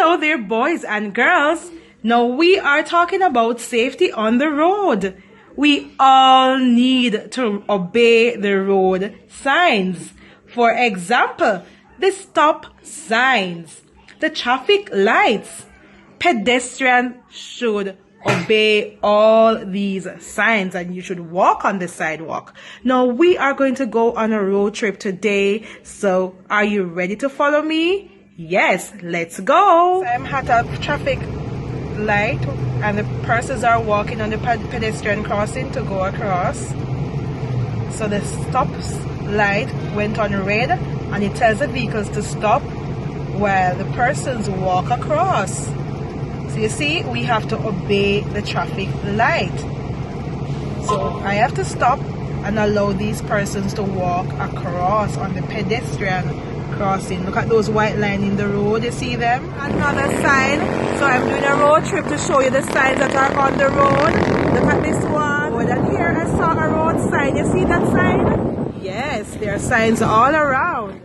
Hello there, boys and girls. Now we are talking about safety on the road. We all need to obey the road signs. For example, the stop signs, the traffic lights. Pedestrians should obey all these signs and you should walk on the sidewalk. Now we are going to go on a road trip today. So are you ready to follow me? Yes, let's go. I'm at a traffic light and the persons are walking on the pedestrian crossing to go across. So the stop light went on red and it tells the vehicles to stop while the persons walk across. So you see, we have to obey the traffic light. So I have to stop and allow these persons to walk across on the pedestrian crossing. Look at those white lines in the road, you see them? Another sign. So I'm doing a road trip to show you the signs that are on the road. Look at this one. Oh, and here I saw a road sign. You see that sign? Yes, there are signs all around.